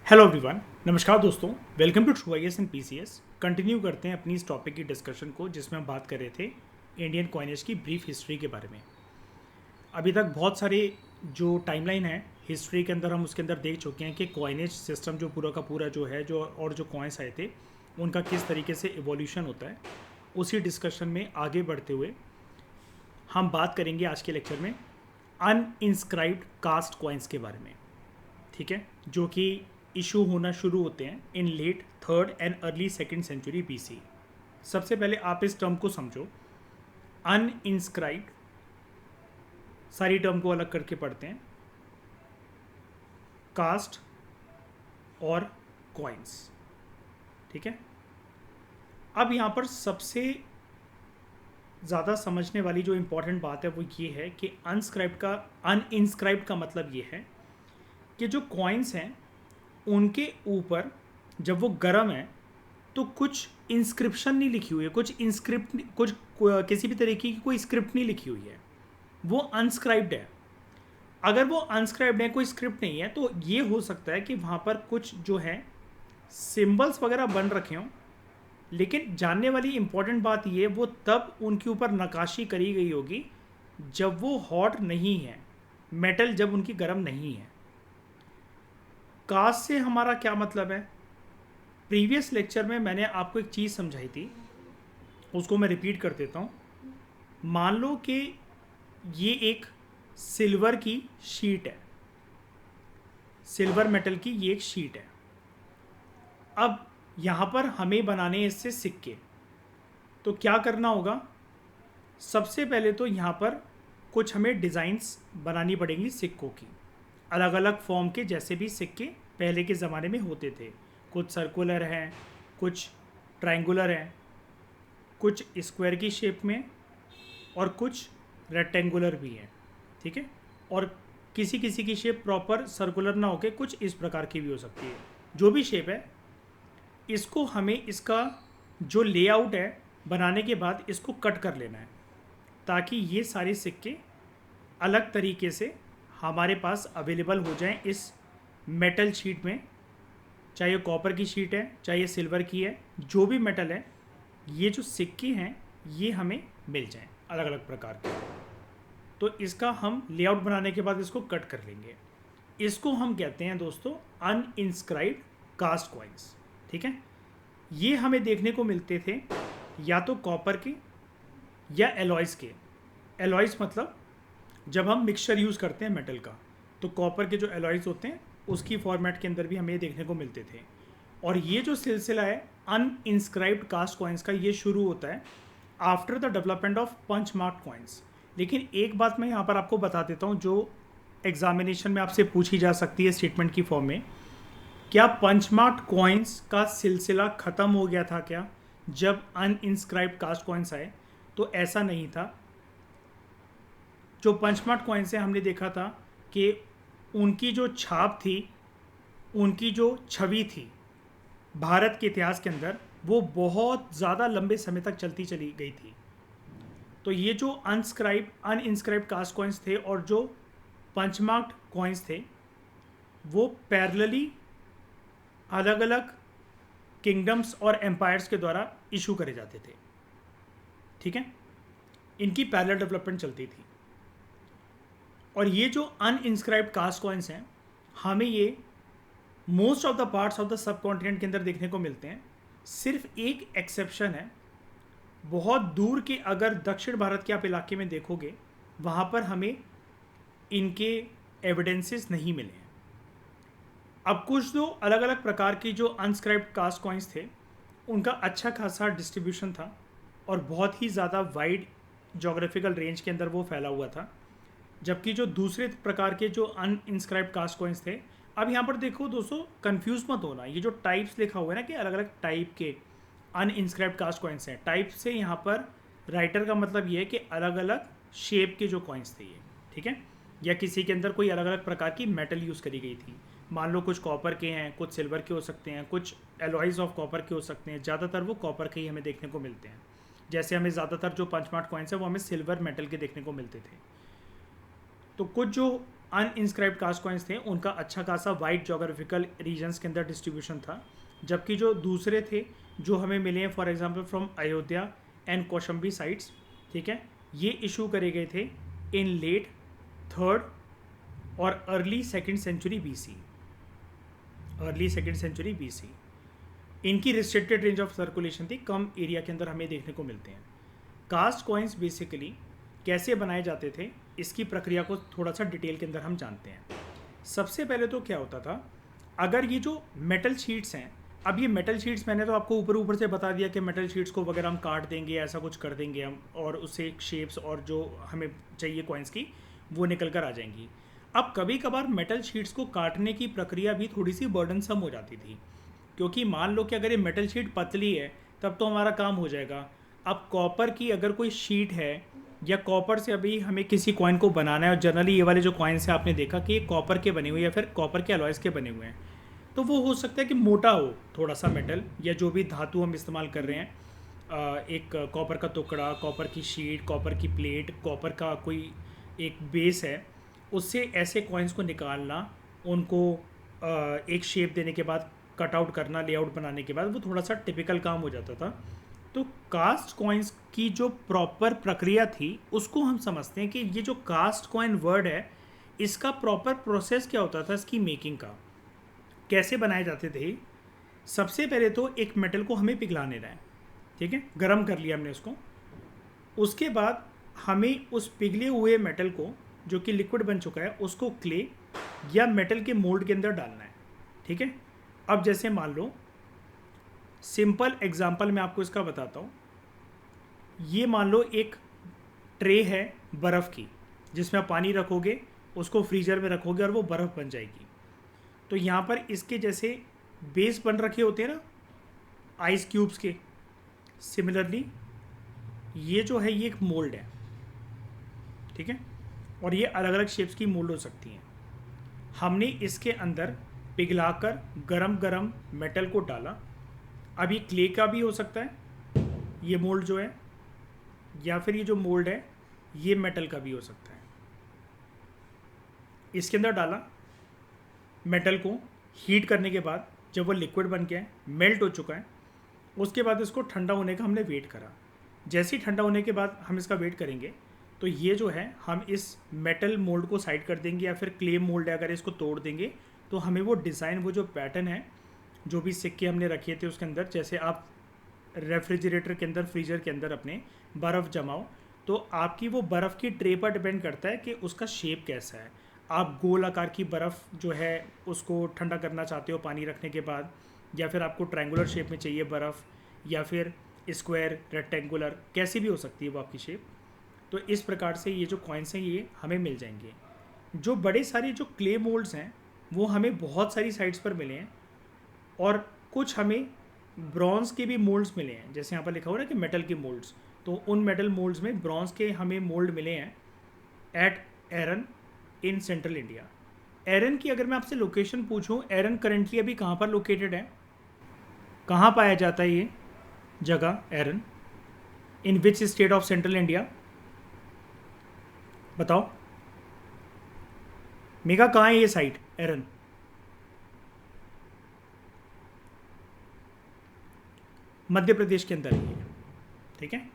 Hello everyone, नमस्कार दोस्तों। Welcome to true IAS and PCS. Continue करते हैं अपनी इस टॉपिक की डिस्कशन को जिसमें हम बात कर रहे थे इंडियन कॉइनेज की ब्रीफ हिस्ट्री के बारे में। अभी तक बहुत सारे जो टाइमलाइन है हिस्ट्री के अंदर हम उसके अंदर देख चुके हैं कि कॉइनेज सिस्टम जो पूरा का पूरा जो है जो और जो कॉइन्स आए थे उनका किस तरीके से इवोल्यूशन होता है। उसी डिस्कशन में आगे बढ़ते हुए हम बात करेंगे आज के लेक्चर में अनइंस्क्राइब्ड कास्ट कॉइन्स के बारे में, ठीक है, जो कि इशू होना शुरू होते हैं in late third and early second century BC. सबसे पहले आप इस टर्म को समझो, अनइंस्क्राइब्ड, सारी टर्म को अलग करके पढ़ते हैं, कास्ट और कॉइन्स, ठीक है। अब यहाँ पर सबसे ज़्यादा समझने वाली जो इम्पोर्टेंट बात है वो ये है कि अनइंस्क्राइब्ड का मतलब ये है कि जो कॉइन्स हैं उनके ऊपर जब वो गर्म है तो कुछ इंस्क्रिप्शन नहीं लिखी हुई है, कुछ किसी भी तरीके की कोई स्क्रिप्ट नहीं लिखी हुई है, वो अनस्क्राइब्ड है। अगर वो अनस्क्राइब्ड है, कोई स्क्रिप्ट नहीं है, तो ये हो सकता है कि वहाँ पर कुछ जो है सिंबल्स वगैरह बन रखे हों, लेकिन जानने वाली इंपॉर्टेंट बात ये वो तब उनके ऊपर नक्काशी करी गई होगी जब वो हॉट नहीं है, मेटल जब उनकी गर्म नहीं है। कास्ट से हमारा क्या मतलब है? प्रीवियस लेक्चर में मैंने आपको एक चीज़ समझाई थी, उसको मैं रिपीट कर देता हूँ। मान लो कि ये एक सिल्वर की शीट है, सिल्वर मेटल की ये एक शीट है। अब यहाँ पर हमें बनाने इससे सिक्के, तो क्या करना होगा? सबसे पहले तो यहाँ पर कुछ हमें डिज़ाइंस बनानी पड़ेंगी सिक्कों की, अलग अलग फॉर्म के, जैसे भी सिक्के पहले के ज़माने में होते थे। कुछ सर्कुलर हैं, कुछ ट्रायंगुलर हैं, कुछ स्क्वायर की शेप में और कुछ रेक्टेंगुलर भी हैं, ठीक है। और किसी किसी की शेप प्रॉपर सर्कुलर ना होके कुछ इस प्रकार की भी हो सकती है। जो भी शेप है, इसको हमें इसका जो लेआउट है बनाने के बाद इसको कट कर लेना है ताकि ये सारे सिक्के अलग तरीके से हमारे पास अवेलेबल हो जाएं इस मेटल शीट में। चाहे ये कॉपर की शीट है, चाहे ये सिल्वर की है, जो भी मेटल है, ये जो सिक्के हैं ये हमें मिल जाएं अलग अलग प्रकार के। तो इसका हम लेआउट बनाने के बाद इसको कट कर लेंगे। इसको हम कहते हैं दोस्तों अनइंस्क्राइब्ड कास्ट कॉइन्स, ठीक है। ये हमें देखने को मिलते थे या तो कॉपर के या एलॉयज़ के। एलॉयज़ मतलब जब हम मिक्सचर यूज़ करते हैं मेटल का, तो कॉपर के जो एलॉयज़ होते हैं उसकी फॉर्मेट के अंदर भी हमें देखने को मिलते थे। और ये जो सिलसिला है अनइंस्क्राइब्ड कास्ट कॉइन्स का, ये शुरू होता है after the development of punch mark coins. लेकिन एक बात मैं यहाँ पर आपको बता देता हूँ जो एग्जामिनेशन में आपसे पूछी जा सकती है स्टेटमेंट की फॉर्म में, क्या पंच मार्क कॉइन्स का सिलसिला ख़त्म हो गया था क्या जब अनइंस्क्राइब्ड कास्ट कॉइन्स आए? तो ऐसा नहीं था। जो पंचमार्क कॉइन्स से हमने देखा था कि उनकी जो छाप थी, उनकी जो छवि थी भारत के इतिहास के अंदर, वो बहुत ज़्यादा लंबे समय तक चलती चली गई थी। तो ये जो अनइंस्क्राइब्ड कास्ट कॉइन्स थे और जो पंचमार्क कॉइन्स थे वो पैरेलली अलग अलग किंगडम्स और एम्पायर्स के द्वारा इशू करे जाते थे, ठीक है। इनकी पैरेलल डेवलपमेंट चलती थी। और ये जो अनइंस्क्राइब्ड कास्ट कॉइन्स हैं, हमें ये most of the parts of the sub continent के अंदर देखने को मिलते हैं। सिर्फ एक एक्सेप्शन है, बहुत दूर के अगर दक्षिण भारत के आप इलाके में देखोगे वहाँ पर हमें इनके एविडेंसेस नहीं मिले हैं। अब कुछ जो अलग अलग प्रकार की जो अनस्क्राइब्ड कास्ट कॉइन्स थे उनका अच्छा खासा डिस्ट्रीब्यूशन था और बहुत ही ज़्यादा वाइड जोग्राफिकल रेंज के अंदर वो फैला हुआ था। जबकि जो दूसरे प्रकार के जो अनइंस्क्राइब्ड कास्ट कॉइन्स थे, अब यहाँ पर देखो दोस्तों, कंफ्यूज मत होना, ये जो टाइप्स लिखा हुआ है ना कि अलग अलग टाइप के अनइंस्क्राइब्ड कास्ट कॉइन्स हैं, टाइप से यहाँ पर राइटर का मतलब ये है कि अलग अलग शेप के जो कॉइन्स थे ये, ठीक है, या किसी के अंदर कोई अलग अलग प्रकार की मेटल यूज़ करी गई थी। मान लो कुछ कॉपर के हैं, कुछ सिल्वर के हो सकते हैं, कुछ एलॉयज़ ऑफ कॉपर के हो सकते हैं, ज़्यादातर वो कॉपर के ही हमें देखने को मिलते हैं। जैसे हमें ज़्यादातर जो पंचमार्क कॉइन्स हैं वो हमें सिल्वर मेटल के देखने को मिलते थे। तो कुछ जो अनइंस्क्राइब्ड कास्ट कॉइन्स थे उनका अच्छा खासा वाइड जोग्राफिकल रीजन्स के अंदर डिस्ट्रीब्यूशन था, जबकि जो दूसरे थे जो हमें मिले हैं for example from Ayodhya and Kaushambi sites, ठीक है, ये इशू करे गए थे इन लेट थर्ड और early second century BC, early second century BC. इनकी रिस्ट्रिक्टेड रेंज ऑफ सर्कुलेशन थी, कम एरिया के अंदर हमें देखने को मिलते हैं। कास्ट कॉइन्स बेसिकली कैसे बनाए जाते थे इसकी प्रक्रिया को थोड़ा सा डिटेल के अंदर हम जानते हैं। सबसे पहले तो क्या होता था, अगर ये जो मेटल शीट्स हैं, अब ये मेटल शीट्स मैंने तो आपको ऊपर ऊपर से बता दिया कि मेटल शीट्स को वगैरह हम काट देंगे, ऐसा कुछ कर देंगे हम, और उससे शेप्स और जो हमें चाहिए कॉइन्स की वो निकल कर आ जाएंगी। अब कभी कभार मेटल शीट्स को काटने की प्रक्रिया भी थोड़ी सी बर्डनसम हो जाती थी, क्योंकि मान लो कि अगर ये मेटल शीट पतली है तब तो हमारा काम हो जाएगा। अब कॉपर की अगर कोई शीट है या कॉपर से अभी हमें किसी कॉइन को बनाना है, और जनरली ये वाले जो कॉइन्स हैं आपने देखा कि ये कॉपर के बने हुए या फिर कॉपर के अलॉयस के बने हुए हैं, तो वो हो सकता है कि मोटा हो थोड़ा सा मेटल या जो भी धातु हम इस्तेमाल कर रहे हैं, एक कॉपर का टुकड़ा, कॉपर की शीट, कॉपर की प्लेट, कॉपर का कोई एक बेस है, उससे ऐसे कॉइन्स को निकालना, उनको एक शेप देने के बाद कट आउट करना, लेआउट बनाने के बाद वो थोड़ा सा टिपिकल काम हो जाता था। तो कास्ट कॉइन्स की जो प्रॉपर प्रक्रिया थी उसको हम समझते हैं कि ये जो कास्ट कॉइन वर्ड है इसका प्रॉपर प्रोसेस क्या होता था, इसकी मेकिंग का कैसे बनाए जाते थे। सबसे पहले तो एक मेटल को हमें पिघलाने रहा है, ठीक है, गर्म कर लिया हमने उसको। उसके बाद हमें उस पिघले हुए मेटल को जो कि लिक्विड बन चुका है उसको क्ले या मेटल के मोल्ड के अंदर डालना है, ठीक है। अब जैसे मान लो सिंपल एग्जांपल मैं आपको इसका बताता हूँ। ये मान लो एक ट्रे है बर्फ़ की जिसमें आप पानी रखोगे, उसको फ्रीजर में रखोगे और वो बर्फ़ बन जाएगी। तो यहाँ पर इसके जैसे बेस बन रखे होते हैं ना आइस क्यूब्स के, सिमिलरली ये जो है ये एक मोल्ड है, ठीक है, और ये अलग अलग शेप्स की मोल्ड हो सकती हैं। हमने इसके अंदर पिघलाकर गरम गरम मेटल को डाला। अब ये क्ले का भी हो सकता है ये मोल्ड जो है, या फिर ये जो मोल्ड है ये मेटल का भी हो सकता है। इसके अंदर डाला मेटल को, हीट करने के बाद जब वो लिक्विड बन गया है, मेल्ट हो चुका है, उसके बाद इसको ठंडा होने का हमने वेट करा। जैसे ही ठंडा होने के बाद हम इसका वेट करेंगे तो ये जो है हम इस मेटल मोल्ड को साइड कर देंगे, या फिर क्ले मोल्ड है अगर इसको तोड़ देंगे तो हमें वो डिज़ाइन, वो जो पैटर्न है, जो भी सिक्के हमने रखे थे उसके अंदर, जैसे आप रेफ्रिजरेटर के अंदर, फ्रीजर के अंदर अपने बर्फ़ जमाओ तो आपकी वो बर्फ़ की ट्रे पर डिपेंड करता है कि उसका शेप कैसा है। आप गोल आकार की बर्फ़ जो है उसको ठंडा करना चाहते हो पानी रखने के बाद, या फिर आपको ट्रायंगुलर शेप में चाहिए बर्फ़, या फिर स्क्वायर, रेक्टेंगुलर, कैसी भी हो सकती है वो आपकी शेप। तो इस प्रकार से ये जो कॉइन्स हैं ये हमें मिल जाएंगे। जो बड़े सारे जो क्ले मोल्ड्स हैं वो हमें बहुत सारी साइट्स पर मिले हैं, और कुछ हमें ब्रॉन्ज़ के भी मोल्ड्स मिले हैं, जैसे यहाँ पर लिखा हुआ है ना कि मेटल के मोल्ड्स, तो उन मेटल मोल्ड्स में ब्रॉन्ज़ के हमें मोल्ड मिले हैं at Eran in central India. Eran की अगर मैं आपसे लोकेशन पूछूं, एरन करेंटली अभी कहाँ पर लोकेटेड है, कहाँ पाया जाता है ये जगह Eran, in which state of central India, बताओ मेगा, कहाँ है ये साइट एरन? मध्य प्रदेश के अंदर है, ठीक है,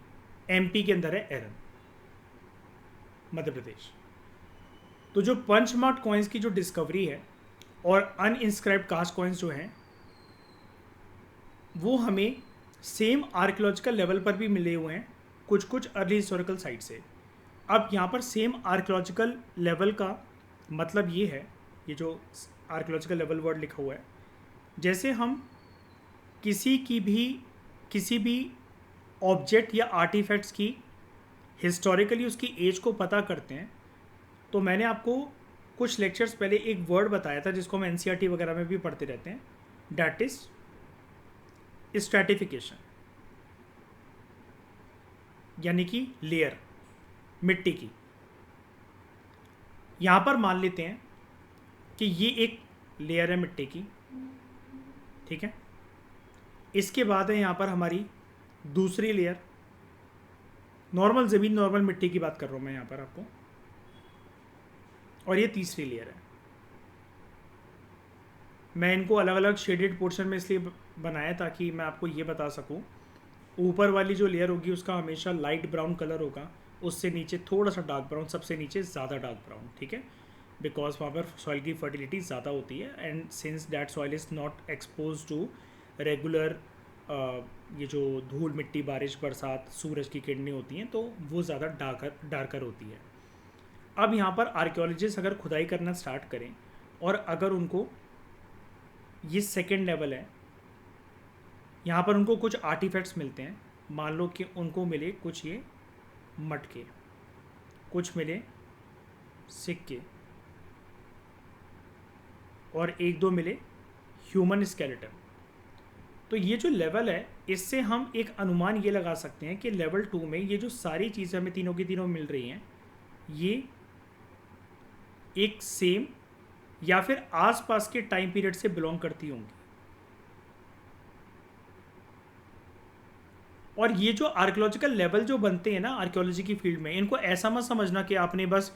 एमपी के अंदर है एरन, मध्य प्रदेश। तो जो पंचमार्क कॉइन्स की जो डिस्कवरी है और अनइंस्क्राइब्ड कास्ट कॉइन्स जो हैं वो हमें सेम आर्कियोलॉजिकल लेवल पर भी मिले हुए हैं कुछ कुछ अर्ली हिस्टोरिकल साइट से। अब यहाँ पर सेम आर्कियोलॉजिकल लेवल का मतलब ये है, ये जो आर्कियोलॉजिकल लेवल वर्ड लिखा हुआ है, जैसे हम किसी भी ऑब्जेक्ट या आर्टिफैक्ट्स की हिस्टोरिकली उसकी एज को पता करते हैं, तो मैंने आपको कुछ लेक्चर्स पहले एक वर्ड बताया था जिसको हम एनसीईआरटी वगैरह में भी पढ़ते रहते हैं, डैट इज स्ट्रैटिफिकेशन, यानी कि लेयर मिट्टी की। यहाँ पर मान लेते हैं कि ये एक लेयर है मिट्टी की, ठीक है, इसके बाद है यहाँ पर हमारी दूसरी लेयर, नॉर्मल ज़मीन, नॉर्मल मिट्टी की बात कर रहा हूँ मैं यहाँ पर आपको, और ये तीसरी लेयर है। मैं इनको अलग अलग शेडेड पोर्शन में इसलिए बनाया ताकि मैं आपको ये बता सकूं। ऊपर वाली जो लेयर होगी उसका हमेशा लाइट ब्राउन कलर होगा, उससे नीचे थोड़ा सा डार्क ब्राउन, सबसे नीचे ज़्यादा डार्क ब्राउन, ठीक है, बिकॉज वहाँ पर सॉइल की फर्टिलिटी ज़्यादा होती है and since that soil is not expose to regular ये जो धूल मिट्टी बारिश बरसात सूरज की किरणें होती हैं तो वो ज़्यादा डार्कर होती है। अब यहाँ पर आर्कियोलॉजिस्ट अगर खुदाई करना स्टार्ट करें और अगर उनको ये सेकेंड लेवल है, यहाँ पर उनको कुछ आर्टिफैक्ट्स मिलते हैं, मान लो कि उनको मिले कुछ ये मटके, कुछ मिले सिक्के और एक दो मिले ह्यूमन स्केलेटन। तो ये जो लेवल है इससे हम एक अनुमान ये लगा सकते हैं कि लेवल 2 में ये जो सारी चीज़ें हमें तीनों की तीनों मिल रही हैं ये एक सेम या फिर आसपास के टाइम पीरियड से बिलोंग करती होंगी। और ये जो आर्कियोलॉजिकल लेवल जो बनते हैं ना आर्कियोलॉजी की फील्ड में, इनको ऐसा मत समझना कि आपने बस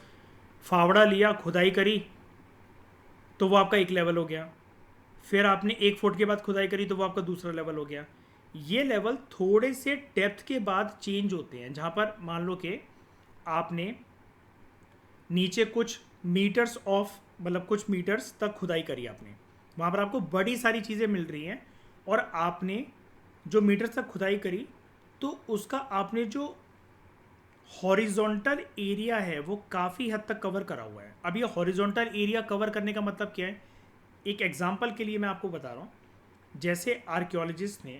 फावड़ा लिया खुदाई करी तो वो आपका एक लेवल हो गया, फिर आपने 1 फुट के बाद खुदाई करी तो वो आपका दूसरा लेवल हो गया। ये लेवल थोड़े से डेप्थ के बाद चेंज होते हैं, जहाँ पर मान लो कि आपने नीचे कुछ मीटर्स ऑफ मतलब कुछ मीटर्स तक खुदाई करी आपने, वहाँ पर आपको बड़ी सारी चीज़ें मिल रही हैं और आपने जो मीटर्स तक खुदाई करी तो उसका आपने जो हॉरिजॉन्टल एरिया है वो काफ़ी हद तक कवर करा हुआ है। अब ये हॉरिजॉन्टल एरिया कवर करने का मतलब क्या है, एक एग्जांपल के लिए मैं आपको बता रहा हूँ। जैसे आर्कियोलॉजिस्ट ने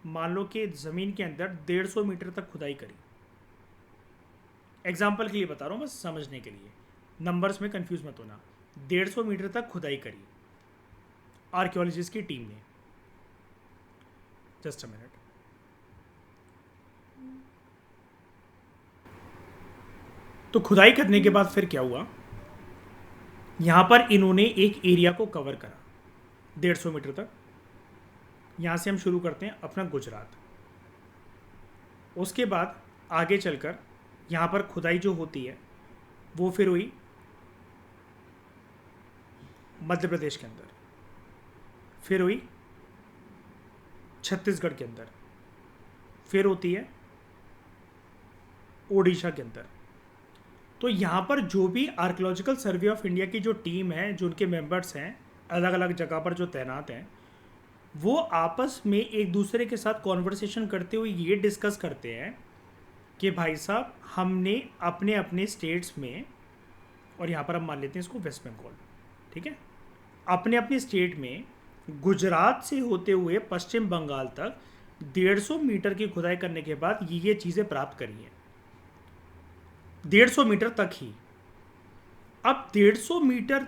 मान लो कि ज़मीन के अंदर 150 मीटर तक खुदाई करी, एग्जांपल के लिए बता रहा हूँ बस समझने के लिए, नंबर्स में कंफ्यूज मत होना। 150 मीटर तक खुदाई करी आर्कियोलॉजिस्ट की टीम ने। Just a minute. तो खुदाई करने के बाद फिर क्या हुआ, यहाँ पर इन्होंने एक एरिया को कवर करा 150 मीटर तक। यहाँ से हम शुरू करते हैं अपना गुजरात। उसके बाद आगे चलकर यहाँ पर खुदाई जो होती है वो फिर हुई मध्य प्रदेश के अंदर, फिर हुई छत्तीसगढ़ के अंदर, फिर होती है ओडिशा के अंदर। तो यहाँ पर जो भी आर्कियोलॉजिकल सर्वे ऑफ इंडिया की जो टीम है, जो उनके मेंबर्स हैं अलग अलग जगह पर जो तैनात हैं, वो आपस में एक दूसरे के साथ कॉन्वर्सेशन करते हुए ये डिस्कस करते हैं कि भाई साहब हमने अपने अपने स्टेट्स में, और यहाँ पर हम मान लेते हैं इसको वेस्ट बंगाल, ठीक है, अपने अपने स्टेट में गुजरात से होते हुए पश्चिम बंगाल तक 150 मीटर की खुदाई करने के बाद ये चीज़ें प्राप्त करी हैं, 150 मीटर तक ही। अब 150 मीटर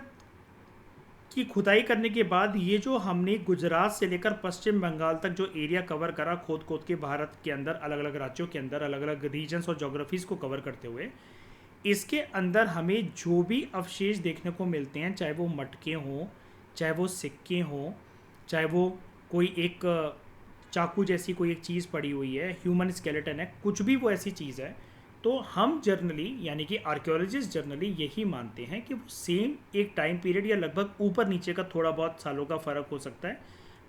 की खुदाई करने के बाद ये जो हमने गुजरात से लेकर पश्चिम बंगाल तक जो एरिया कवर करा खोद के भारत के अंदर अलग अलग राज्यों के अंदर अलग अलग रीजन्स और जोग्राफीज़ को कवर करते हुए, इसके अंदर हमें जो भी अवशेष देखने को मिलते हैं, चाहे वो मटके हों, चाहे वो सिक्के हों, चाहे वो कोई एक चाकू जैसी कोई एक चीज़ पड़ी हुई है, ह्यूमन स्केलेटन है, कुछ भी वो ऐसी चीज़ है, तो हम जर्नली यानी कि आर्कियोलॉजिस्ट जर्नली यही मानते हैं कि वो सेम एक टाइम पीरियड या लगभग ऊपर नीचे का थोड़ा बहुत सालों का फ़र्क हो सकता है,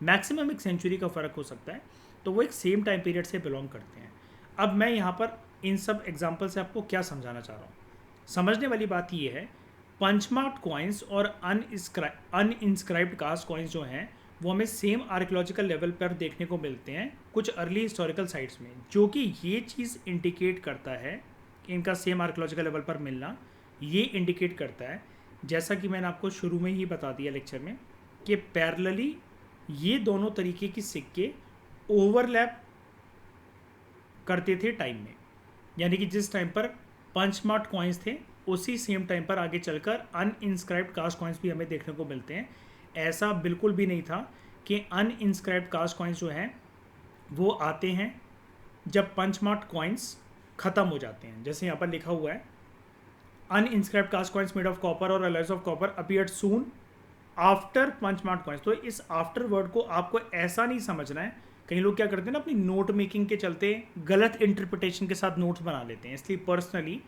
मैक्सिमम एक सेंचुरी का फ़र्क हो सकता है, तो वो एक सेम टाइम पीरियड से बिलोंग करते हैं। अब मैं यहाँ पर इन सब एग्जाम्पल से आपको क्या समझाना चाह रहा हूँ, समझने वाली बात ये है, पंचमार्क्ड कॉइन्स और अनइंस्क्राइब्ड कास्ट कॉइन्स जो हैं वो हमें सेम आर्कियोलॉजिकल लेवल पर देखने को मिलते हैं कुछ अर्ली हिस्टोरिकल साइट्स में, जो कि ये चीज़ इंडिकेट करता है कि इनका सेम आर्कियोलॉजिकल लेवल पर मिलना ये इंडिकेट करता है, जैसा कि मैंने आपको शुरू में ही बता दिया लेक्चर में, कि पैरेलली ये दोनों तरीके की सिक्के ओवरलैप करते थे टाइम में, यानी कि जिस टाइम पर पंचमार्क्ड कॉइन्स थे उसी सेम टाइम पर आगे चलकर अनइंस्क्राइब्ड कास्ट कॉइन्स भी हमें देखने को मिलते हैं। ऐसा बिल्कुल भी नहीं था कि अनइंस्क्राइब्ड कास्ट कॉइन्स जो हैं वो आते हैं जब पंचमार्क्ड कॉइन्स ख़त्म हो जाते हैं। जैसे यहाँ पर लिखा हुआ है, uninscribed cast coins made of copper और alloys of copper appeared soon after punchmarked coins. तो इस आफ्टर वर्ड को आपको ऐसा नहीं समझना है, कई लोग क्या करते हैं ना, अपनी नोट मेकिंग के चलते गलत इंटरप्रिटेशन के साथ नोट्स बना लेते हैं, इसलिए पर्सनली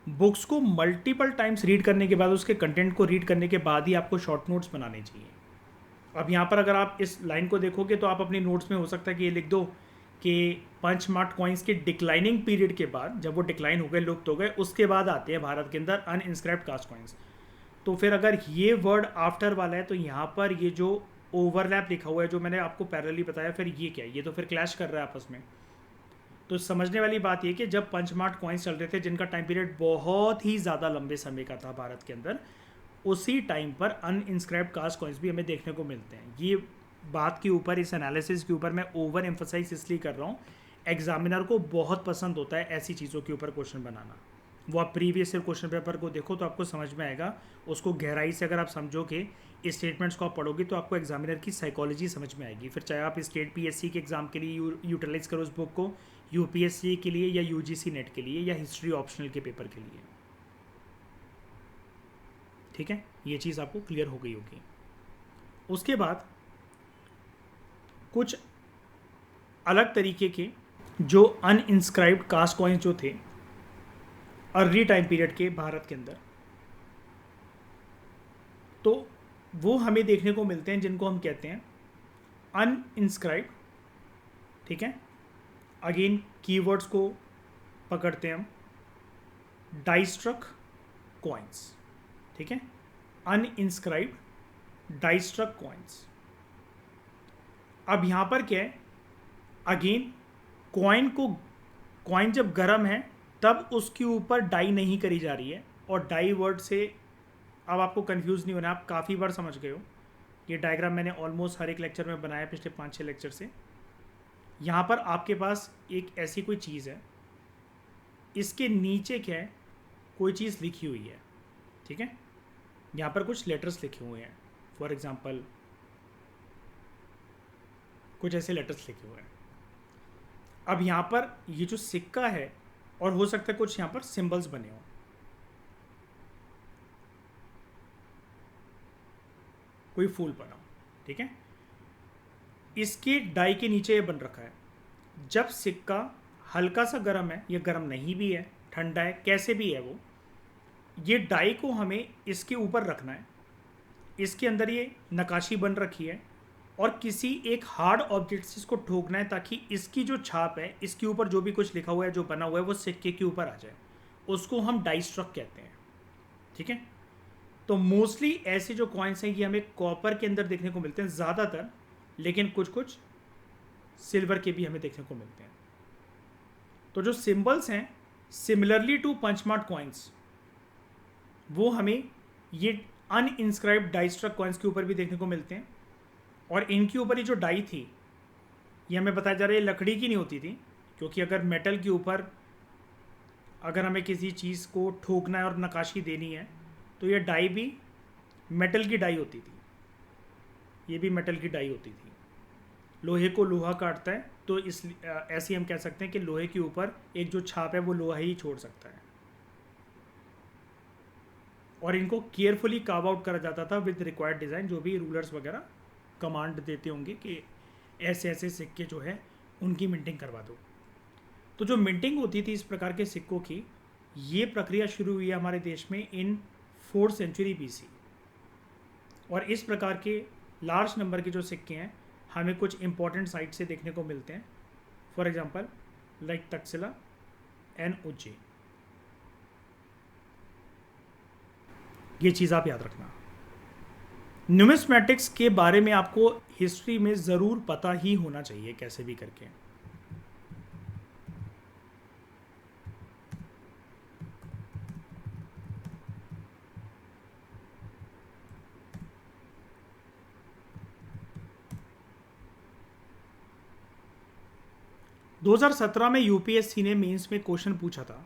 बुक्स को मल्टीपल टाइम्स रीड करने के बाद, उसके कंटेंट को रीड करने के बाद ही आपको शॉर्ट नोट्स बनाने चाहिए। अब यहाँ पर अगर आप इस लाइन को देखोगे तो आप अपनी नोट्स में हो सकता है कि ये लिख दो कि पंचमार्ट कॉइन्स के डिक्लाइनिंग पीरियड के बाद, जब वो डिक्लाइन हो गए, लुप्त हो गए, उसके बाद आते हैं भारत के अंदर अनइंस्क्राइब्ड कास्ट कॉइन्स। तो फिर अगर ये वर्ड आफ्टर वाला है तो यहाँ पर ये जो ओवरलैप लिखा हुआ है, जो मैंने आपको पैरेलली बताया, फिर ये क्या है, ये तो फिर क्लैश कर रहा है आपस में। तो समझने वाली बात ये कि जब पंचमार्ट कॉइन्स चल रहे थे, जिनका टाइम पीरियड बहुत ही ज़्यादा लंबे समय का था भारत के अंदर, उसी टाइम पर अनइंस्क्राइब्ड कास्ट कॉइन्स भी हमें देखने को मिलते हैं। ये बात के ऊपर, इस एनालिसिस के ऊपर मैं ओवर एम्फोसाइज इसलिए कर रहा हूँ, एग्जामिनर को बहुत पसंद होता है ऐसी चीज़ों के ऊपर क्वेश्चन बनाना। वो आप प्रीवियस ईयर क्वेश्चन पेपर को देखो तो आपको समझ में आएगा। उसको गहराई से अगर आप समझोगे, इस स्टेटमेंट्स को आप पढ़ोगे, तो आपको एग्जामिनर की साइकोलॉजी समझ में आएगी। फिर चाहे आप स्टेट पीएससी के एग्जाम के लिए यूटिलाइज करो उस बुक को, यूपीएससी के लिए या यूजीसी नेट के लिए या हिस्ट्री ऑप्शनल के पेपर के लिए। ठीक है, ये चीज़ आपको क्लियर हो गई होगी। उसके बाद कुछ अलग तरीके के जो अनइंस्क्राइब्ड कास्ट कॉइन्स जो थे अर्ली टाइम पीरियड के भारत के अंदर, तो वो हमें देखने को मिलते हैं, जिनको हम कहते हैं अनइंस्क्राइब्ड। ठीक है, अगेन कीवर्ड्स को पकड़ते हैं हम, डाइस्ट्रक कॉइन्स। ठीक है, अनइंस्क्राइब्ड डाइस्ट्रक कॉइन्स। अब यहाँ पर क्या है, अगेन कॉइन जब गर्म है तब उसके ऊपर डाई नहीं करी जा रही है। और डाई वर्ड से अब आपको कंफ्यूज नहीं होना, आप काफ़ी बार समझ गए हो। ये डायग्राम मैंने ऑलमोस्ट हर एक लेक्चर में बनाया पिछले 5-6 लेक्चर से। यहाँ पर आपके पास एक ऐसी कोई चीज़ है, इसके नीचे क्या है, कोई चीज़ लिखी हुई है। ठीक है, यहाँ पर कुछ लेटर्स लिखे हुए हैं, फॉर एग्जांपल कुछ ऐसे लेटर्स लिखे हुए हैं। अब यहाँ पर ये जो सिक्का है, और हो सकता है कुछ यहाँ पर सिंबल्स बने हों, कोई फूल बना हो। ठीक है, इसके डाई के नीचे ये बन रखा है। जब सिक्का हल्का सा गर्म है, ये गर्म नहीं भी है, ठंडा है, कैसे भी है वो, ये डाई को हमें इसके ऊपर रखना है। इसके अंदर ये नक्काशी बन रखी है और किसी एक हार्ड ऑब्जेक्ट से इसको ठोकना है, ताकि इसकी जो छाप है, इसके ऊपर जो भी कुछ लिखा हुआ है, जो बना हुआ है, वो सिक्के के ऊपर आ जाए। उसको हम डाई स्ट्रक कहते हैं। ठीक है, तो मोस्टली ऐसे जो कॉइन्स हैं ये हमें कॉपर के अंदर देखने को मिलते हैं ज़्यादातर, लेकिन कुछ कुछ सिल्वर के भी हमें देखने को मिलते हैं। तो जो सिंबल्स हैं सिमिलरली टू पंचमार्ट कॉइन्स, वो हमें ये अनइंस्क्राइब्ड डाई स्ट्रक कॉइन्स के ऊपर भी देखने को मिलते हैं। और इनके ऊपर ये जो डाई थी, ये हमें बताया जा रहा है लकड़ी की नहीं होती थी, क्योंकि अगर मेटल के ऊपर अगर हमें किसी चीज़ को ठोकना है और नक्काशी देनी है, तो ये डाई भी मेटल की डाई होती थी, ये भी मेटल की डाई होती थी। लोहे को लोहा काटता है, तो इस ऐसे हम कह सकते हैं कि लोहे के ऊपर एक जो छाप है वो लोहा ही छोड़ सकता है। और इनको केयरफुली कार्व आउट करा जाता था विद रिक्वायर्ड डिज़ाइन, जो भी रूलर्स वगैरह कमांड देते होंगे कि ऐसे ऐसे सिक्के जो है उनकी मिंटिंग करवा दो। तो जो मिंटिंग होती थी इस प्रकार के सिक्कों की, ये प्रक्रिया शुरू हुई है हमारे देश में इन 4th सेंचुरी BC। और इस प्रकार के लार्ज नंबर के जो सिक्के हैं हमें कुछ इंपॉर्टेंट साइट से देखने को मिलते हैं, for example like Takshashila and Ujjain. ये चीज़ आप याद रखना। न्यूमिस्मैटिक्स के बारे में आपको हिस्ट्री में ज़रूर पता ही होना चाहिए कैसे भी करके। दो 2017 में यूपीएससी ने मेंस में क्वेश्चन पूछा था,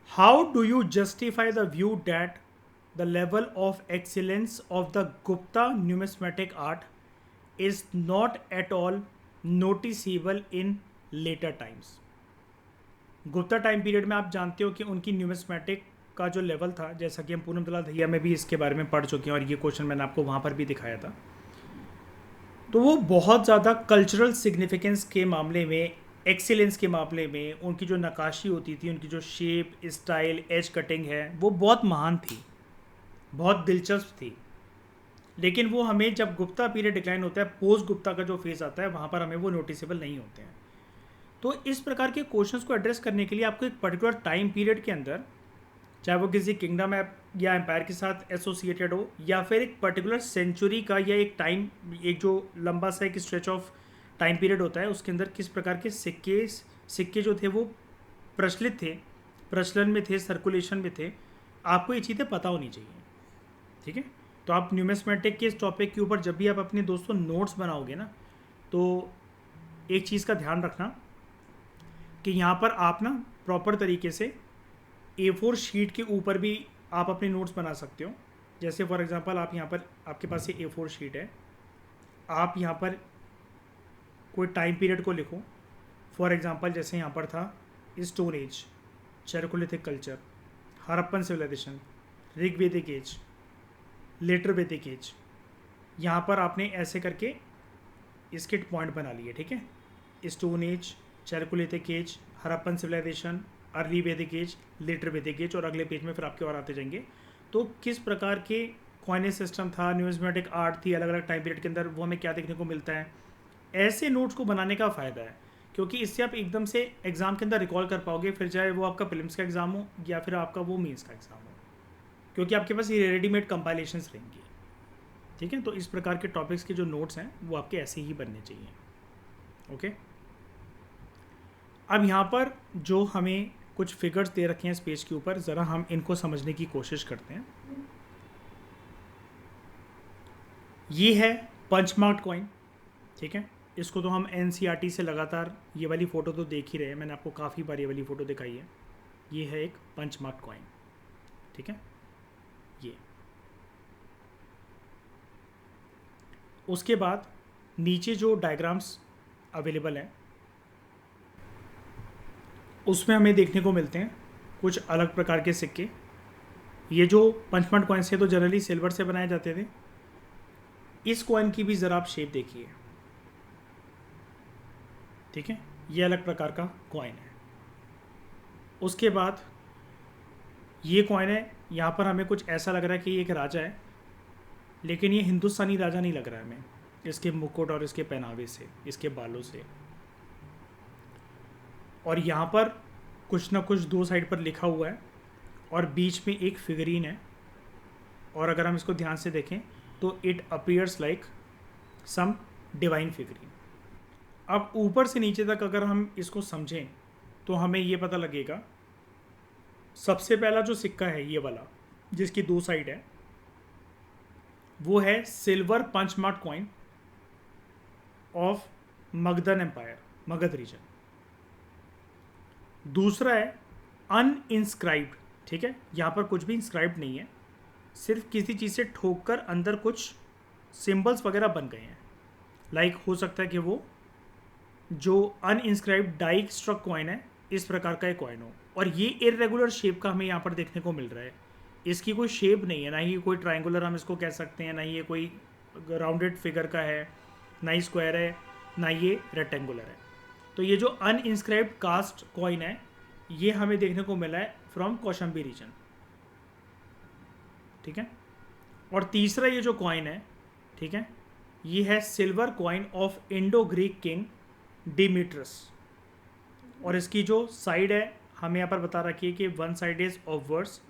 how do you justify the view that the level of excellence of the Gupta numismatic art is not at all noticeable in later times। Gupta time period में आप जानते हो कि उनकी न्यूमिस्मेटिक का जो लेवल था, जैसा कि हम पूनम दलाल दहिया में भी इसके बारे में पढ़ चुके हैं और ये क्वेश्चन मैंने आपको वहाँ पर भी दिखाया था, तो वो बहुत ज़्यादा कल्चरल सिग्निफिकेंस के मामले में एक्सीलेंस के मामले में उनकी जो नक्काशी होती थी, उनकी जो शेप, स्टाइल, एज कटिंग है, वो बहुत महान थी, बहुत दिलचस्प थी। लेकिन वो हमें जब गुप्ता पीरियड डिक्लाइन होता है, पोस्ट गुप्ता का जो फेज़ आता है, वहाँ पर हमें वो नोटिसेबल नहीं होते हैं। तो इस प्रकार के क्वेश्चंस को एड्रेस करने के लिए आपको एक पर्टिकुलर टाइम पीरियड के अंदर, चाहे वो किसी किंगडम या एम्पायर के साथ एसोसिएटेड हो, या फिर एक पर्टिकुलर सेंचुरी का या एक टाइम, एक जो लंबा सा एक स्ट्रेच ऑफ टाइम पीरियड होता है, उसके अंदर किस प्रकार के सिक्के जो थे वो प्रचलित थे, प्रचलन में थे, सर्कुलेशन में थे, आपको ये चीज़ें पता होनी चाहिए। ठीक है, तो आप न्यूमिस्मेटिक के इस टॉपिक के ऊपर जब भी आप अपने दोस्तों नोट्स बनाओगे ना, तो एक चीज़ का ध्यान रखना कि यहाँ पर आप ना प्रॉपर तरीके से A4 शीट के ऊपर भी आप अपने नोट्स बना सकते हो। जैसे फॉर एग्जांपल आप यहाँ पर, आपके पास ये A4 शीट है, आप यहाँ पर कोई टाइम पीरियड को लिखो। फॉर एग्जांपल जैसे यहाँ पर था stone age, chalcolithic culture, Harappan civilisation, Rigvedic age, later Vedic age. यहाँ पर आपने ऐसे करके इसके पॉइंट बना लिए। ठीक है, stone age, chalcolithic age, Harappan civilisation, early Vedic age, later Vedic age, और अगले पेज में फिर आपके और आते जाएंगे। तो किस प्रकार के कॉइनेज सिस्टम था, न्यूमिस्मेटिक आर्ट थी अलग अलग टाइम पीरियड के अंदर, वो हमें क्या देखने को मिलता है। ऐसे नोट्स को बनाने का फ़ायदा है, क्योंकि इससे आप एकदम से एग्ज़ाम के अंदर रिकॉल कर पाओगे, फिर चाहे वो आपका प्रीलिम्स का एग्ज़ाम हो या फिर आपका वो मेंस का एग्ज़ाम हो, क्योंकि आपके पास ये रेडीमेड कंपाइलेशंस रहेंगी। ठीक है, तो इस प्रकार के टॉपिक्स के जो नोट्स हैं वो आपके ऐसे ही बनने चाहिए। ओके, अब यहाँ पर जो हमें कुछ फिगर्स दे रखे हैं इस पेज के ऊपर, ज़रा हम इनको समझने की कोशिश करते हैं। ये है पंचमार्क कॉइन। ठीक है, इसको तो हम NCERT से लगातार ये वाली फ़ोटो तो देख ही रहे हैं, मैंने आपको काफ़ी बार ये वाली फ़ोटो दिखाई है। ये है एक पंचमार्क कॉइन। ठीक है, ये उसके बाद नीचे जो डायग्राम्स अवेलेबल हैं उसमें हमें देखने को मिलते हैं कुछ अलग प्रकार के सिक्के। ये जो पंचमार्क कॉइन्स थे तो जनरली सिल्वर से बनाए जाते थे। इस कॉइन की भी ज़रा आप शेप देखिए। ठीक है, ये अलग प्रकार का कॉइन है। उसके बाद ये कॉइन है, यहाँ पर हमें कुछ ऐसा लग रहा है कि ये एक राजा है, लेकिन ये हिंदुस्तानी राजा नहीं लग रहा है हमें, इसके मुकुट और इसके पहनावे से, इसके बालों से। और यहाँ पर कुछ ना कुछ दो साइड पर लिखा हुआ है और बीच में एक फिगरीन है। और अगर हम इसको ध्यान से देखें तो it appears like some divine figurine. अब ऊपर से नीचे तक अगर हम इसको समझें तो हमें ये पता लगेगा, सबसे पहला जो सिक्का है ये वाला जिसकी दो साइड है, वो है silver punch mark coin of Magadhan empire, Magadh region. दूसरा है अनइंस्क्राइब्ड। ठीक है, यहाँ पर कुछ भी इंस्क्राइब्ड नहीं है, सिर्फ किसी चीज़ से ठोक कर अंदर कुछ सिंबल्स वगैरह बन गए हैं। लाइक हो सकता है कि वो जो अनइंस्क्राइब्ड डाई स्ट्रक कॉइन है इस प्रकार का एक कॉइन हो, और ये इररेगुलर शेप का हमें यहाँ पर देखने को मिल रहा है। इसकी कोई शेप नहीं है, ना ही कोई ट्रायंगुलर हम इसको कह सकते हैं, ना ही ये कोई राउंडेड फिगर का है, ना ही स्क्वायर है, ना ये रेक्टेंगुलर है। तो ये जो अनइंस्क्राइब्ड कास्ट कॉइन है ये हमें देखने को मिला है फ्रॉम कौशाम्बी रीजन। ठीक है, और तीसरा ये जो कॉइन है, ठीक है, ये है silver coin of Indo Greek king Demetrius. और इसकी जो साइड है हमें यहाँ पर बता रखी है कि one side is obverse,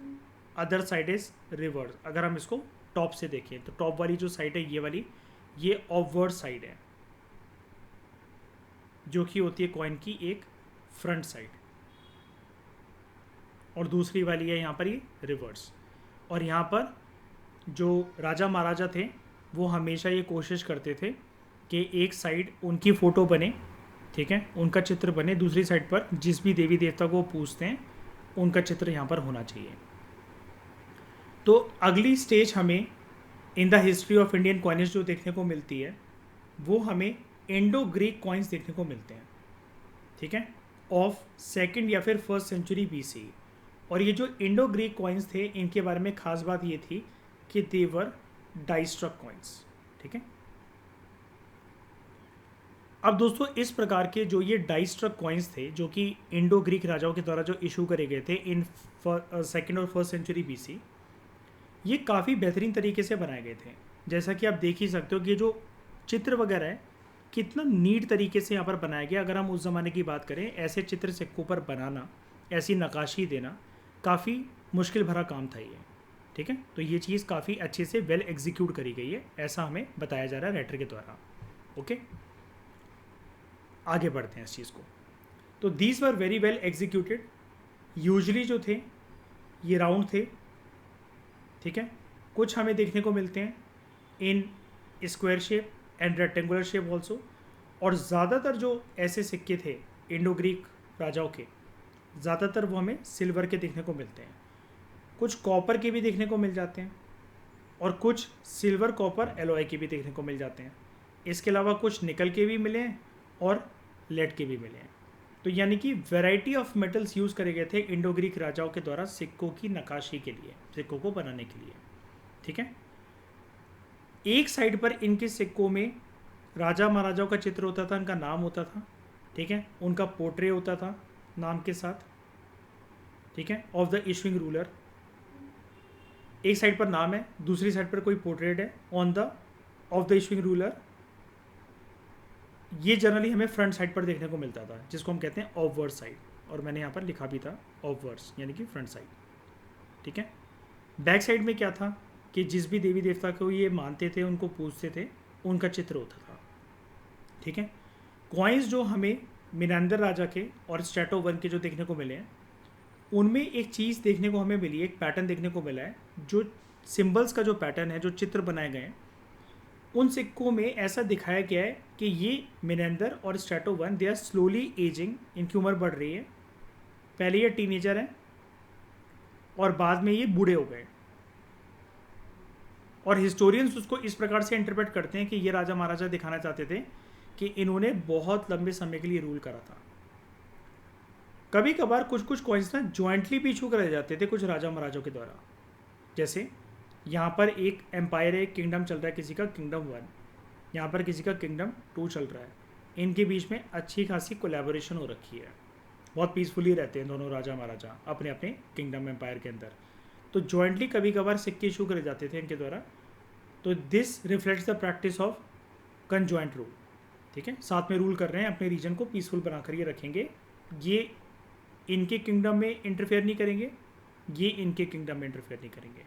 other side is reverse. अगर हम इसको टॉप से देखें तो टॉप वाली जो साइड है ये वाली, ये ऑफवर्ड साइड है, जो कि होती है कॉइन की एक फ्रंट साइड, और दूसरी वाली है यहाँ पर ये रिवर्स। और यहाँ पर जो राजा महाराजा थे वो हमेशा ये कोशिश करते थे कि एक साइड उनकी फ़ोटो बने, ठीक है, उनका चित्र बने, दूसरी साइड पर जिस भी देवी देवता को पूजते हैं उनका चित्र यहाँ पर होना चाहिए। तो अगली स्टेज हमें in the history of Indian coinage जो देखने को मिलती है वो हमें इंडो ग्रीक कॉइन्स देखने को मिलते हैं। ठीक है, ऑफ सेकंड या फिर फर्स्ट सेंचुरी BC। और ये जो इंडो ग्रीक कॉइन्स थे इनके बारे में खास बात ये थी कि देवर डाई स्ट्रक कॉइन्स। ठीक है, अब दोस्तों इस प्रकार के जो ये डाई स्ट्रक कॉइन्स थे जो कि इंडो ग्रीक राजाओं के द्वारा जो इशू करे गए थे इन सेकेंड और फर्स्ट सेंचुरी बीसी, ये काफ़ी बेहतरीन तरीके से बनाए गए थे। जैसा कि आप देख ही सकते हो कि ये जो चित्र वगैरह है कितना नीट तरीके से यहाँ पर बनाया गया। अगर हम उस ज़माने की बात करें, ऐसे चित्र सिक्कों पर बनाना, ऐसी नक्काशी देना काफ़ी मुश्किल भरा काम था ये। ठीक है, तो ये चीज़ काफ़ी अच्छे से वेल एग्जीक्यूट करी गई है, ऐसा हमें बताया जा रहा है राइटर के द्वारा। ओके, आगे बढ़ते हैं इस चीज़ को। तो these were very well executed. Usually जो थे ये राउंड थे। ठीक है, कुछ हमें देखने को मिलते हैं in square shape and rectangular shape also. और ज़्यादातर जो ऐसे सिक्के थे इंडो ग्रीक राजाओं के, ज़्यादातर वो हमें सिल्वर के देखने को मिलते हैं। कुछ कॉपर के भी देखने को मिल जाते हैं और कुछ सिल्वर कॉपर एलॉय के भी देखने को मिल जाते हैं। इसके अलावा कुछ निकल के भी मिले हैं और लेड के भी मिले हैं। तो यानी कि वैरायटी ऑफ मेटल्स यूज़ करे गए थे इंडो ग्रीक राजाओं के द्वारा सिक्कों की नक्काशी के लिए, सिक्कों को बनाने के लिए। ठीक है, एक साइड पर इनके सिक्कों में राजा महाराजाओं का चित्र होता था, इनका नाम होता था। ठीक है, उनका पोर्ट्रे होता था नाम के साथ। ठीक है, ऑफ द इशूइंग रूलर। एक साइड पर नाम है, दूसरी साइड पर कोई पोर्ट्रेट है on the of the issuing ruler. ये जनरली हमें फ्रंट साइड पर देखने को मिलता था, जिसको हम कहते हैं ऑफवर्ड साइड, और मैंने यहाँ पर लिखा भी था ऑफवर्ड्स यानी कि फ्रंट साइड। ठीक है, बैक साइड में क्या था कि जिस भी देवी देवता को ये मानते थे, उनको पूजते थे, उनका चित्र होता था। ठीक है, कॉइन्स जो हमें मिनांदर राजा के और स्ट्रैटो वन के जो देखने को मिले हैं, उनमें एक चीज़ देखने को हमें मिली, एक पैटर्न देखने को मिला है। जो सिंबल्स का जो पैटर्न है, जो चित्र बनाए गए हैं, उन सिक्कों में ऐसा दिखाया गया है कि ये मिनेंदर और Strato one they are slowly ageing, इनकी उम्र बढ़ रही है। पहले ये टीनेजर हैं और बाद में ये बूढ़े हो गए। और हिस्टोरियंस उसको इस प्रकार से इंटरप्रेट करते हैं कि ये राजा महाराजा दिखाना चाहते थे कि इन्होंने बहुत लंबे समय के लिए रूल करा था। कभी कभार कुछ कुछ कॉइन्स ना ज्वाइंटली भी इशू कराए जाते थे कुछ राजा महाराजाओं के द्वारा। जैसे यहाँ पर एक एम्पायर है, एक किंगडम चल रहा है, किसी का किंगडम 1, यहाँ पर किसी का किंगडम 2 चल रहा है। इनके बीच में अच्छी खासी कोलैबोरेशन हो रखी है, बहुत पीसफुली रहते हैं दोनों राजा महाराजा अपने अपने किंगडम एम्पायर के अंदर। तो जॉइंटली कभी कभार सिक्के इशू करे जाते थे इनके द्वारा। तो this reflects the practice of conjoint rule. ठीक है, साथ में रूल कर रहे हैं, अपने रीजन को पीसफुल बना कर ये रखेंगे। ये इनके किंगडम में इंटरफेयर नहीं करेंगे, ये इनके किंगडम में इंटरफेयर नहीं करेंगे।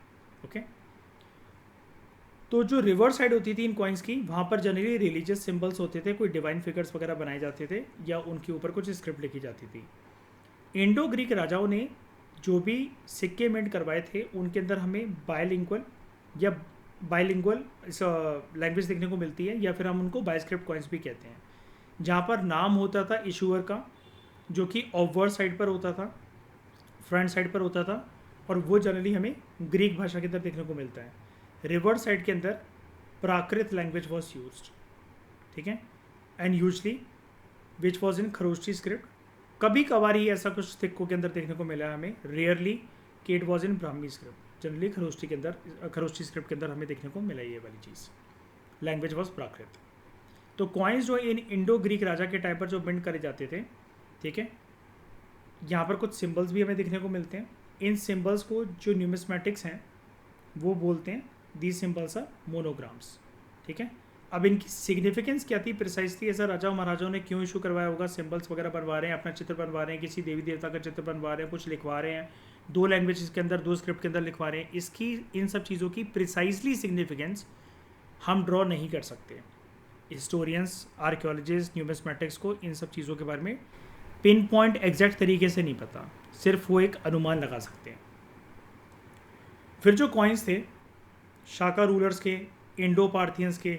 ओके, तो जो रिवर्स साइड होती थी इन कॉइन्स की, वहाँ पर जनरली रिलीजियस सिंबल्स होते थे, कोई डिवाइन फिगर्स वगैरह बनाए जाते थे या उनके ऊपर कुछ स्क्रिप्ट लिखी जाती थी। इंडो ग्रीक राजाओं ने जो भी सिक्के मिंट करवाए थे, उनके अंदर हमें बायलिंगुअल लैंग्वेज देखने को मिलती है, या फिर हम उनको बायस्क्रिप्ट कॉइन्स भी कहते हैं, जहाँ पर नाम होता था इशूअर का, जो कि ऑफवर्ड साइड पर होता था, फ्रंट साइड पर होता था, और वो जनरली हमें ग्रीक भाषा के अंदर देखने को मिलता है। रिवर्स साइड के अंदर प्राकृत लैंग्वेज वॉज यूज्ड। ठीक है, and usually which was in Kharosthi script. कभी कभार ही ऐसा कुछ सिक्कों के अंदर देखने को मिला हमें, रेयरली कि it was in Brahmi script. Generally Kharosthi के अंदर, खरोष्टी स्क्रिप्ट के अंदर हमें देखने को मिला ये वाली चीज़, लैंग्वेज वॉज प्राकृत। तो कॉइन्स जो इन इंडो ग्रीक राजा के टाइम पर जो मिंट करे जाते थे, ठीक है, यहाँ पर कुछ सिम्बल्स भी हमें देखने को मिलते हैं। इन सिम्बल्स को जो न्यूमिस्मेटिक्स हैं वो बोलते हैं दीज सिम्बल्स आर मोनोग्राम्स। ठीक है, अब इनकी सिग्निफिकेंस क्या थी प्रिसाइसली, ऐसा राजा महाराजाओं ने क्यों इशू करवाया होगा? सिंबल्स वगैरह बनवा रहे हैं, अपना चित्र बनवा रहे हैं, किसी देवी देवता का चित्र बनवा रहे हैं, कुछ लिखवा रहे हैं, 2 लैंग्वेज के अंदर 2 स्क्रिप्ट के अंदर लिखवा रहे हैं। इसकी इन सब चीज़ों की प्रिसाइसली सिग्निफिकेंस हम ड्रॉ नहीं कर सकते। हिस्टोरियंस, आर्कियोलॉजिस्ट, न्यूमिस्मेटिक्स को इन सब चीज़ों के बारे में पिन पॉइंट एग्जैक्ट तरीके से नहीं पता, सिर्फ वो एक अनुमान लगा सकते हैं। फिर जो कॉइन्स थे शाका रूलर्स के, इंडो पार्थियंस के,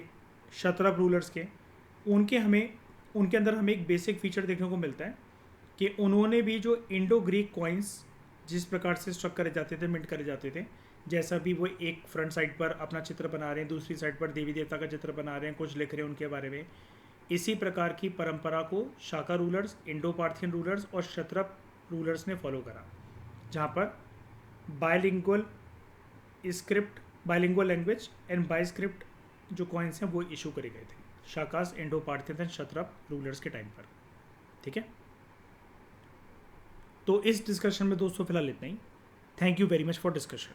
शत्रप रूलर्स के, उनके अंदर हमें एक बेसिक फीचर देखने को मिलता है कि उन्होंने भी जो इंडो ग्रीक कॉइन्स जिस प्रकार से स्ट्रक करे जाते थे, मिंट करे जाते थे, जैसा भी वो एक फ्रंट साइड पर अपना चित्र बना रहे हैं, दूसरी साइड पर देवी देवता का चित्र बना रहे हैं, कुछ लिख रहे हैं उनके बारे में, इसी प्रकार की परंपरा को Shaka rulers, Indo Parthian rulers और शत्रप रूलर्स ने फॉलो करा, जहाँ पर bilingual script, bilingual language and biscript जो कॉइन्स हैं वो इशू करे गए थे। Shakas Indo Parthian Kshatrapa rulers के टाइम पर। ठीक है, तो इस डिस्कशन में दोस्तों फिलहाल इतना ही। Thank you very much for discussion.